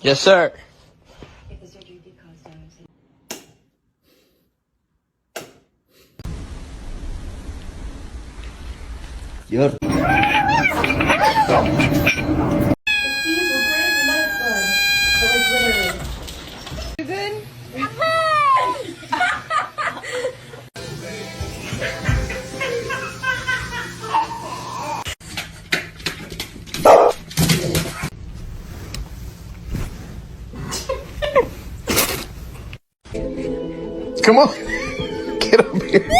Yes, sir. If the surgery did cause damage. Yor. These will break the lifeblood. But like literally. You good? Come on. Get up here.